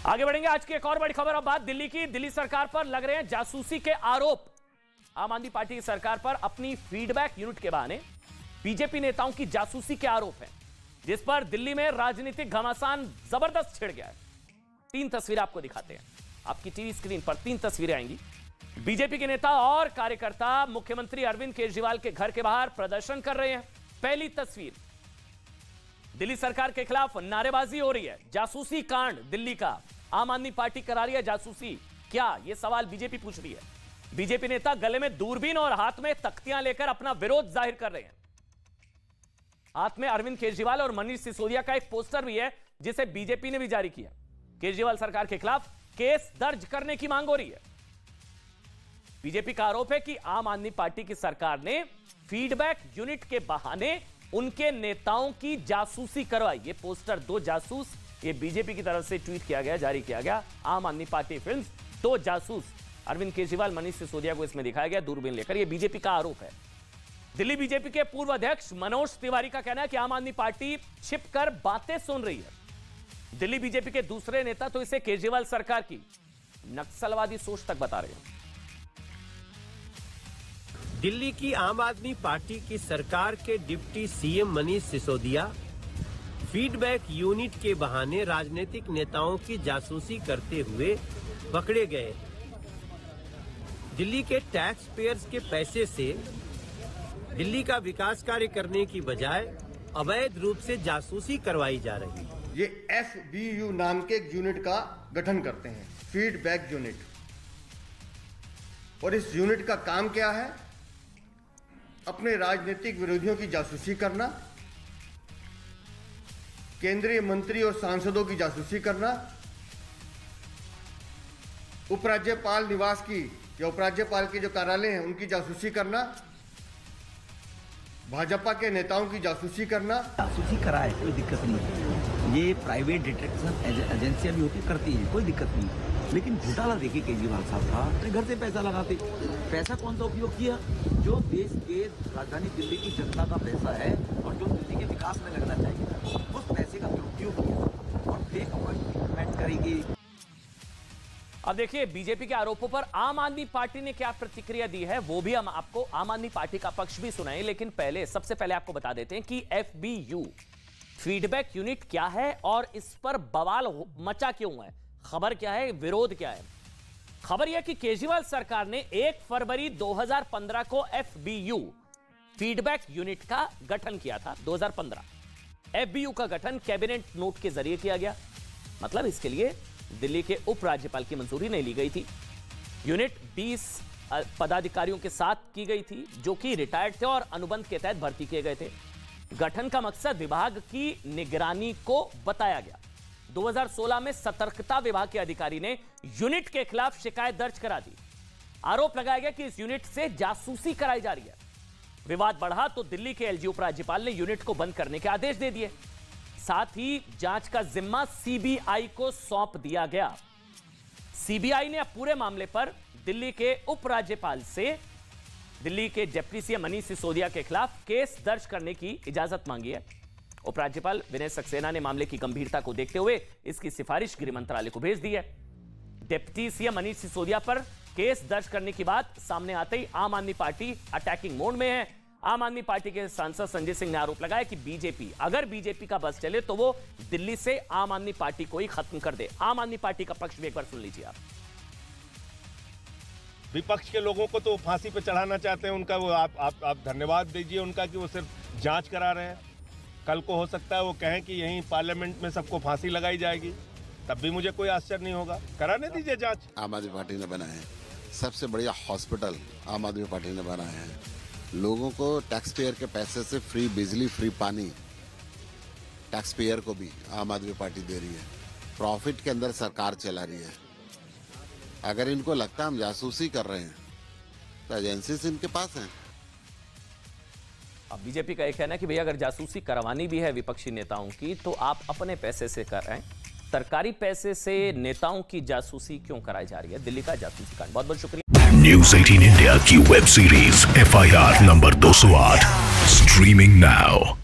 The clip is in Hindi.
आगे बढ़ेंगे। आज की एक और बड़ी खबर। अब बात दिल्ली की। दिल्ली सरकार पर लग रहे हैं जासूसी के आरोप। आम आदमी पार्टी की सरकार पर अपनी फीडबैक यूनिट के बहाने बीजेपी नेताओं की जासूसी के आरोप हैं, जिस पर दिल्ली में राजनीतिक घमासान जबरदस्त छिड़ गया है। 3 तस्वीरें आपको दिखाते हैं। आपकी टीवी स्क्रीन पर 3 तस्वीरें आएंगी। बीजेपी के नेता और कार्यकर्ता मुख्यमंत्री अरविंद केजरीवाल के घर के बाहर प्रदर्शन कर रहे हैं। पहली तस्वीर, दिल्ली सरकार के खिलाफ नारेबाजी हो रही है। जासूसी कांड दिल्ली का, आम आदमी पार्टी करा रही है जासूसी। क्या, यह सवाल बीजेपी पूछ रही है। बीजेपी नेता गले में दूरबीन और हाथ में तख्तियां लेकर अपना विरोध जाहिर कर रहे हैं। हाथ में अरविंद केजरीवाल और मनीष सिसोदिया का एक पोस्टर भी है, जिसे बीजेपी ने भी जारी किया। केजरीवाल सरकार के खिलाफ केस दर्ज करने की मांग हो रही है। बीजेपी का आरोप है कि आम आदमी पार्टी की सरकार ने फीडबैक यूनिट के बहाने उनके नेताओं की जासूसी करवाई। ये पोस्टर 2 जासूस, ये बीजेपी की तरफ से ट्वीट किया गया, जारी किया गया। आम आदमी पार्टी फिल्म 2 जासूस, अरविंद केजरीवाल, मनीष सिसोदिया को इसमें दिखाया गया दूरबीन लेकर। यह बीजेपी का आरोप है। दिल्ली बीजेपी के पूर्व अध्यक्ष मनोज तिवारी का कहना है कि आम आदमी पार्टी छिपकर बातें सुन रही है। दिल्ली बीजेपी के दूसरे नेता तो इसे केजरीवाल सरकार की नक्सलवादी सोच तक बता रहे हैं। दिल्ली की आम आदमी पार्टी की सरकार के deputy CM Manish Sisodia feedback unit के बहाने राजनीतिक नेताओं की जासूसी करते हुए पकड़े गए। दिल्ली के टैक्स पेयर्स के पैसे से दिल्ली का विकास कार्य करने की बजाय अवैध रूप से जासूसी करवाई जा रही है। ये FBU नाम के एक यूनिट का गठन करते हैं, फीडबैक यूनिट। और इस यूनिट का काम क्या है? अपने राजनीतिक विरोधियों की जासूसी करना, केंद्रीय मंत्री और सांसदों की जासूसी करना, उपराज्यपाल निवास की या उपराज्यपाल के जो कार्यालय हैं उनकी जासूसी करना, भाजपा के नेताओं की जासूसी करना। जासूसी कराए कोई दिक्कत नहीं है। ये प्राइवेट डिटेक्शन एजेंसियां भी होती करती हैं, कोई दिक्कत नहीं। लेकिन घोटाला देखिए केजरीवाल साहब का, अपने घर से पैसा लगाते। पैसा कौन सा उपयोग किया? जो देश के राजधानी दिल्ली की जनता का पैसा है और जो दिल्ली के विकास में लगना चाहिए, उस पैसे का दुरुपयोग किया और फेक अपॉइंटमेंट करेगी। अब देखिए बीजेपी के आरोपों पर आम आदमी पार्टी ने क्या प्रतिक्रिया दी है, वो भी हम आपको आम आदमी पार्टी का पक्ष भी सुनाएं। लेकिन सबसे पहले आपको बता देते हैं कि FBU फीडबैक यूनिट क्या है और इस पर बवाल मचा क्यों है। खबर क्या है, विरोध क्या है। खबर यह कि केजरीवाल सरकार ने 1 फरवरी 2015 को FBU फीडबैक यूनिट का गठन किया था। 2015 FBU का गठन कैबिनेट नोट के जरिए किया गया। मतलब इसके लिए दिल्ली के उपराज्यपाल की मंजूरी नहीं ली गई थी। यूनिट 20 पदाधिकारियों के साथ की गई थी, जो कि रिटायर्ड थे और अनुबंध के तहत भर्ती किए गए थे। गठन का मकसद विभाग की निगरानी को बताया गया। 2016 में सतर्कता विभाग के अधिकारी ने यूनिट के खिलाफ शिकायत दर्ज करा दी। आरोप लगाया गया कि इस यूनिट से जासूसी कराई जा रही है। विवाद बढ़ा तो दिल्ली के LG उपराज्यपाल ने यूनिट को बंद करने के आदेश दे दिए। साथ ही जांच का जिम्मा CBI को सौंप दिया गया। CBI ने अब पूरे मामले पर दिल्ली के उपराज्यपाल से दिल्ली के डिप्टी सीएम मनीष सिसोदिया के खिलाफ केस दर्ज करने की इजाजत मांगी है। उपराज्यपाल विनय सक्सेना ने मामले की गंभीरता को देखते हुए इसकी सिफारिश गृह मंत्रालय को भेज दी है। डिप्टी सीएम मनीष सिसोदिया पर केस दर्ज करने की बात सामने आते ही आम आदमी पार्टी अटैकिंग मोड में है। आम आदमी पार्टी के सांसद संजय सिंह ने आरोप लगाया कि अगर बीजेपी का बस चले तो वो दिल्ली से आम आदमी पार्टी को ही खत्म कर दे। आम आदमी पार्टी का पक्ष भी एक बार सुन लीजिए आप। विपक्ष के लोगों को तो फांसी पे चढ़ाना चाहते हैं, उनका वो आप धन्यवाद दीजिए उनका कि वो सिर्फ जांच करा रहे हैं। कल को हो सकता है वो कहें कि यहीं पार्लियामेंट में सबको फांसी लगाई जाएगी, तब भी मुझे कोई आश्चर्य नहीं होगा। कराने दीजिए जांच। आम आदमी पार्टी ने बनाए हैं सबसे बढ़िया हॉस्पिटल, आम आदमी पार्टी ने बनाए हैं। लोगों को टैक्स पेयर के पैसे से फ्री बिजली, फ्री पानी टैक्स पेयर को भी आम आदमी पार्टी दे रही है। प्रॉफिट के अंदर सरकार चला रही है। अगर इनको लगता है हम जासूसी कर रहे हैं तो एजेंसीज इनके पास हैं। अब बीजेपी का यह कहना है कि भैया अगर जासूसी करवानी भी है विपक्षी नेताओं की तो आप अपने पैसे से कर रहे हैं। सरकारी पैसे से नेताओं की जासूसी क्यों कराई जा रही है? दिल्ली का जासूसी कांड। बहुत बहुत शुक्रिया। न्यूज़ 18 इंडिया की web series FIR number 208 streaming now.